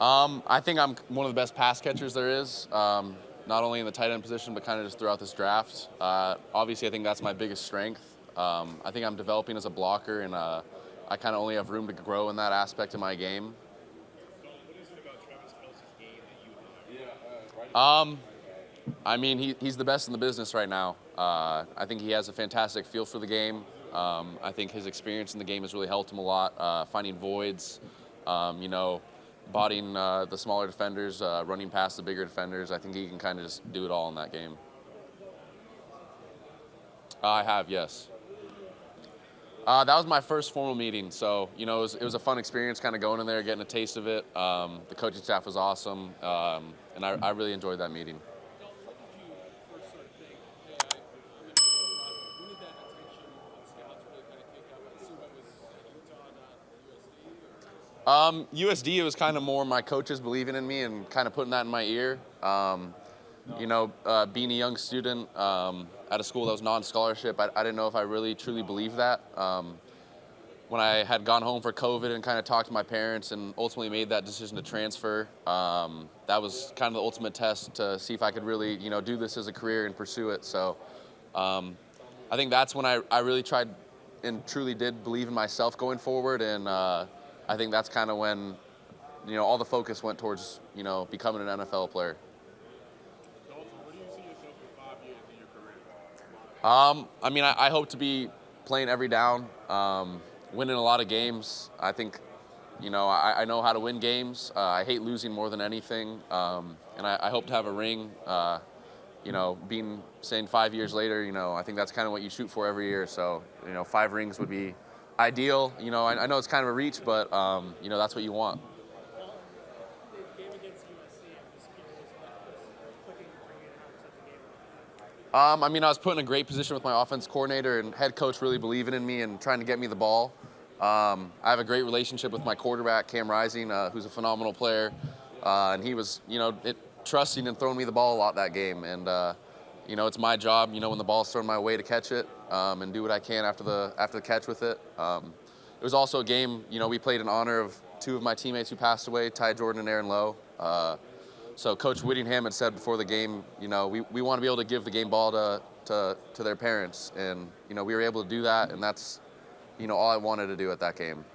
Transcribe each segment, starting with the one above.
I think I'm one of the best pass catchers there is, not only in the tight end position, but kind of just throughout this draft. Obviously, I think that's my biggest strength. I think I'm developing as a blocker, and I kind of only have room to grow in that aspect of my game. What is it about Travis Kelce's game that you admire? I mean, he's the best in the business right now. I think he has a fantastic feel for the game. I think his experience in the game has really helped him a lot, finding voids, you know, bodying the smaller defenders, running past the bigger defenders. I think he can kind of just do it all in that game. I have, yes. That was my first formal meeting, so it was a fun experience, kind of going in there, getting a taste of it. The coaching staff was awesome, and I really enjoyed that meeting. Dalton, what did you first sort of think, hey, I'm in the prospect? When did that attention of scouts really kind of kick up? I assume it was Utah, not USD? USD, it was kind of more my coaches believing in me and kind of putting that in my ear. Being a young student at a school that was non-scholarship, I didn't know if I really truly believed that. When I had gone home for COVID and kind of talked to my parents and ultimately made that decision to transfer, that was kind of the ultimate test to see if I could really, do this as a career and pursue it. So I think that's when I really tried and truly did believe in myself going forward. And I think that's kind of when, all the focus went towards, becoming an NFL player. Dalton, where do you see yourself in 5 years in your career? I hope to be playing every down, winning a lot of games. I think, I know how to win games. I hate losing more than anything, and I hope to have a ring. Saying 5 years later, I think that's kind of what you shoot for every year. So, 5 rings would be ideal. I know it's kind of a reach, but that's what you want. The game against USC, I'm just curious what was clicking for you and how such a game went. I was put in a great position with my offense coordinator and head coach really believing in me and trying to get me the ball. I have a great relationship with my quarterback, Cam Rising, who's a phenomenal player. And he was, trusting and throwing me the ball a lot that game. And, it's my job, when the ball's thrown my way to catch it and do what I can after the catch with it. It was also a game, we played in honor of 2 of my teammates who passed away, Ty Jordan and Aaron Lowe. So Coach Whittingham had said before the game, we want to be able to give the game ball to their parents. And, we were able to do that, and that's, all I wanted to do at that game.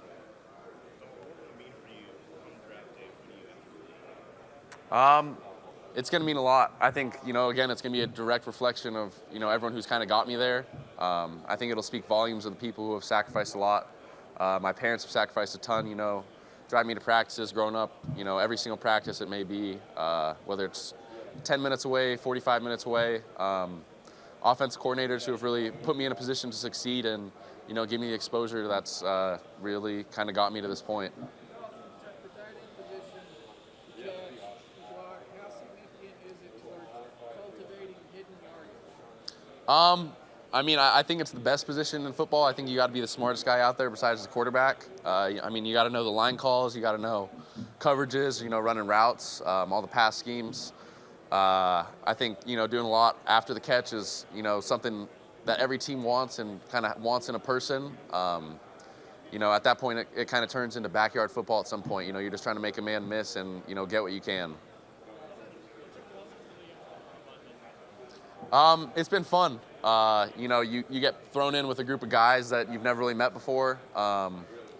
It's going to mean a lot. I think, again, it's going to be a direct reflection of, everyone who's kind of got me there. I think it'll speak volumes of the people who have sacrificed a lot. My parents have sacrificed a ton, drive me to practices growing up, every single practice it may be, whether it's 10 minutes away, 45 minutes away. Offense coordinators who have really put me in a position to succeed and, give me the exposure that's really kind of got me to this point. The tight end position, Judge, Clark, how significant is it towards cultivating hidden yardage? I think it's the best position in football. I think you got to be the smartest guy out there besides the quarterback. You got to know the line calls. You got to know coverages, running routes, all the pass schemes. I think, doing a lot after the catch is, something that every team wants and kind of wants in a person. At that point, it kind of turns into backyard football at some point. You're just trying to make a man miss and, get what you can. It's been fun. You get thrown in with a group of guys that you've never really met before.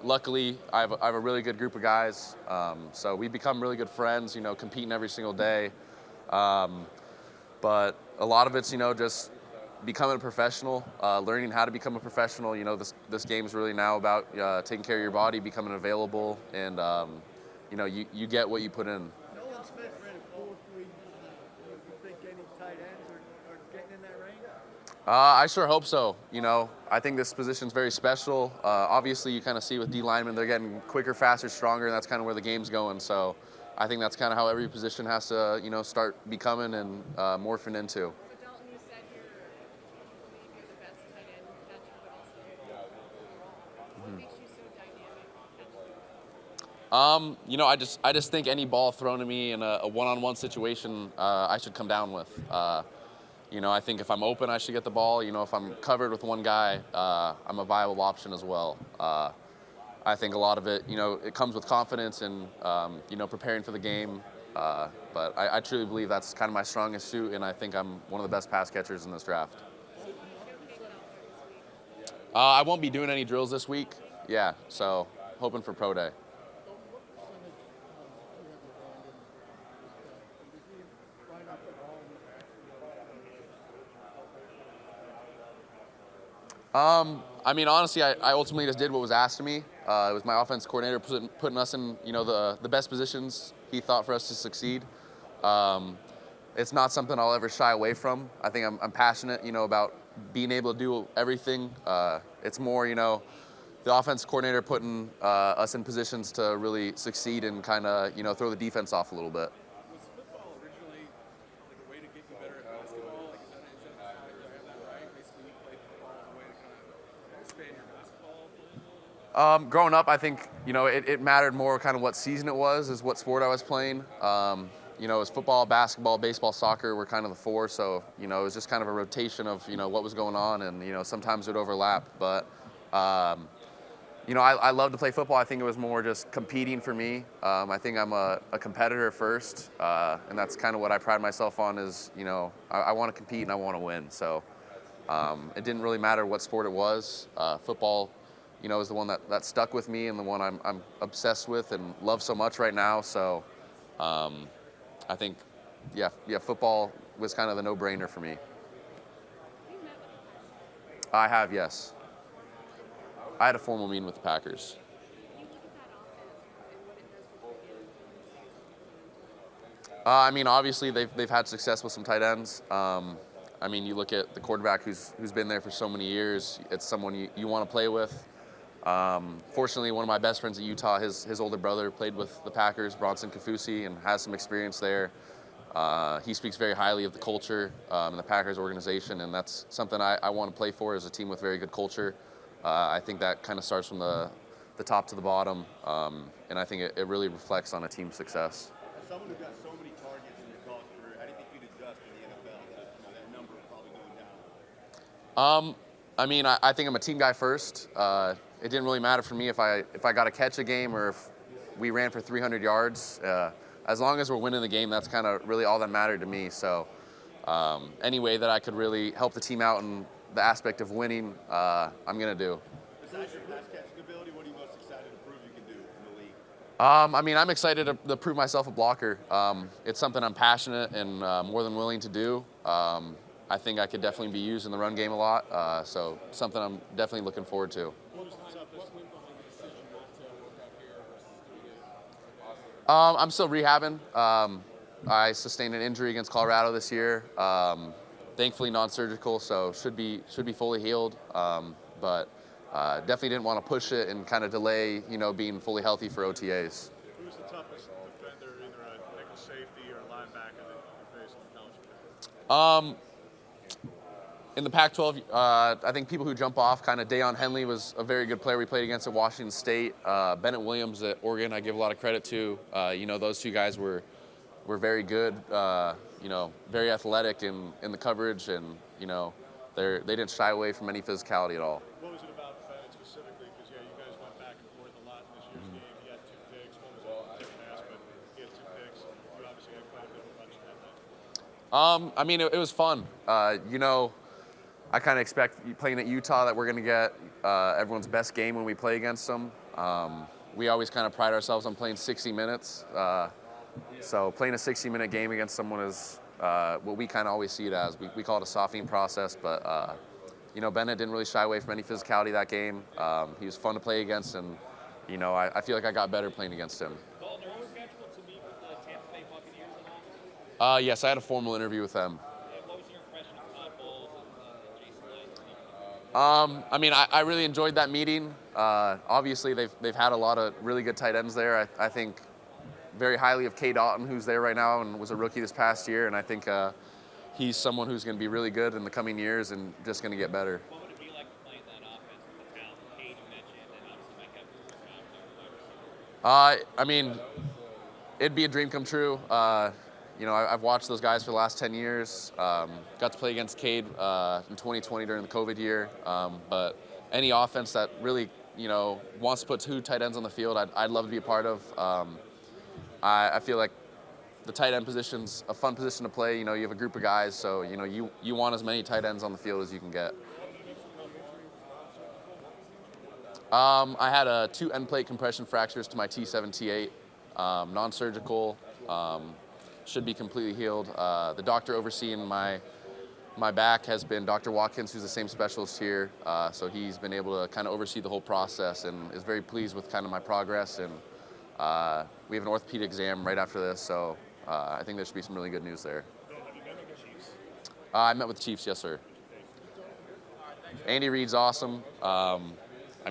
Luckily, I have a really good group of guys. So we become really good friends, competing every single day. But a lot of it's, just becoming a professional, learning how to become a professional. This game is really now about taking care of your body, becoming available, and, you get what you put in. Nolan Smith ran a 4.3. Do you think any tight ends are getting in that range? I sure hope so. I think this position's very special. Obviously, you kind of see with D linemen, they're getting quicker, faster, stronger, and that's kind of where the game's going. So I think that's kind of how every position has to, start becoming and morphing into. So Dalton, you said you believe you're the best tight end catcher, but also overall. What makes you so dynamic catching? I just think any ball thrown to me in a one-on-one situation, I should come down with. I think if I'm open, I should get the ball. If I'm covered with one guy, I'm a viable option as well. I think a lot of it, it comes with confidence and, preparing for the game. But I truly believe that's kind of my strongest suit, and I think I'm one of the best pass catchers in this draft. I won't be doing any drills this week. Yeah, so hoping for pro day. So what percentage do you have your hand in this did you line up at all I mean, honestly, I ultimately just did what was asked of me. It was my offense coordinator putting us in, the best positions he thought for us to succeed. It's not something I'll ever shy away from. I think I'm passionate, about being able to do everything. It's more, the offense coordinator putting us in positions to really succeed and kind of, throw the defense off a little bit. Was football originally like a way to get you better at basketball? Like, is that do I have that right? Basically, you played football as a way to kind of expand your basketball playing? Growing up, I think, it mattered more kind of what season it was, is what sport I was playing. It was football, basketball, baseball, soccer were kind of the four. So, it was just kind of a rotation of, what was going on, and, sometimes it would overlap. But, I love to play football. I think it was more just competing for me. I think I'm a competitor first, and that's kind of what I pride myself on is, I want to compete and I want to win. So it didn't really matter what sport it was. Football, is the one that stuck with me and the one I'm obsessed with and love so much right now. So I think, football was kind of the no-brainer for me. I have, yes. I had a formal meeting with the Packers. I mean, obviously they've had success with some tight ends. I mean, you look at the quarterback who's been there for so many years. It's someone you want to play with. Fortunately, one of my best friends at Utah, his older brother played with the Packers, Bronson Kafusi, and has some experience there. He speaks very highly of the culture and the Packers organization, and that's something I want to play for, as a team with very good culture. I think that kind of starts from the top to the bottom, and I think it really reflects on a team's success. As someone who got so many targets in your college career, how do you think you'd adjust in the NFL to that number probably going down? I mean, I think I'm a team guy first. It didn't really matter for me if I got to catch a game or if we ran for 300 yards. As long as we're winning the game, that's kind of really all that mattered to me. So any way that I could really help the team out in the aspect of winning, I'm going to do. Besides your pass catching ability, what are you most excited to prove you can do in the league? I mean, I'm excited to prove myself a blocker. It's something I'm passionate and more than willing to do. I think I could definitely be used in the run game a lot, so something I'm definitely looking forward to. What went behind the decision not to work out here versus do it? I'm still rehabbing. I sustained an injury against Colorado this year. Thankfully non-surgical, so should be fully healed. But definitely didn't want to push it and kind of delay, being fully healthy for OTAs. Who's the toughest defender, either a nickel safety or a linebacker that you faced in college? In the Pac-12, I think people who jump off, kind of Deion Henley was a very good player we played against at Washington State. Bennett Williams at Oregon, I give a lot of credit to. Those two guys were very good, very athletic in the coverage, and, they didn't shy away from any physicality at all. What was it about Bennett specifically? Because, you guys went back and forth a lot in this year's game. He had 2 picks. One was all the pass, but he had 2 picks. You obviously had quite a bit of a bunch that night. I mean, it was fun. I kind of expect playing at Utah that we're going to get everyone's best game when we play against them. We always kind of pride ourselves on playing 60 minutes. So playing a 60-minute game against someone is what we kind of always see it as. We call it a softening process, but, Bennett didn't really shy away from any physicality that game. He was fun to play against, and, I feel like I got better playing against him. Dalton, are you scheduled to meet with the Tampa Bay Buccaneers at all? Yes, I had a formal interview with them. What was your impression of Todd Bowles and Jason Light? I mean, I really enjoyed that meeting. Obviously, they've had a lot of really good tight ends there. I think very highly of K. Dalton, who's there right now and was a rookie this past year, and I think he's someone who's going to be really good in the coming years and just going to get better. What would it be like to play in that offense with the talent Cade you mentioned, and obviously Mike Evans around there? I mean, it'd be a dream come true. I've watched those guys for the last 10 years. Got to play against Cade in 2020 during the COVID year. But any offense that really wants to put 2 tight ends on the field, I'd love to be a part of. I feel like the tight end position's a fun position to play. You have a group of guys, so you want as many tight ends on the field as you can get. I had 2 end plate compression fractures to my T7, T8, non-surgical, should be completely healed. The doctor overseeing my back has been Dr. Watkins, who's the same specialist here. So he's been able to kind of oversee the whole process and is very pleased with kind of my progress. And we have an orthopedic exam right after this, so I think there should be some really good news there. Have you been with the Chiefs? I met with the Chiefs, yes, sir. Andy Reid's awesome.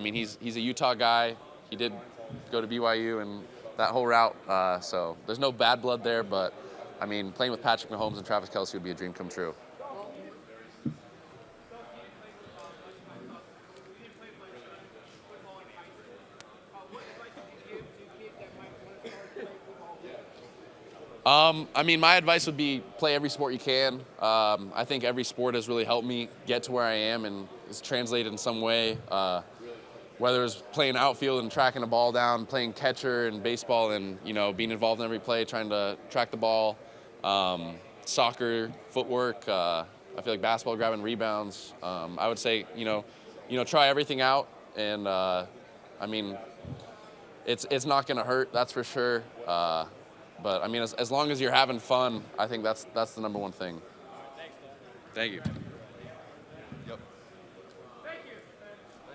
He's a Utah guy. He did go to BYU and that whole route. So there's no bad blood there, but playing with Patrick Mahomes and Travis Kelce would be a dream come true. My advice would be play every sport you can. I think every sport has really helped me get to where I am and is translated in some way. Whether it's playing outfield and tracking a ball down, playing catcher in baseball and, being involved in every play, trying to track the ball, soccer, footwork, I feel like basketball, grabbing rebounds. I would say, try everything out and, it's not going to hurt, that's for sure. But as long as you're having fun, I think that's the number one thing. Thank you.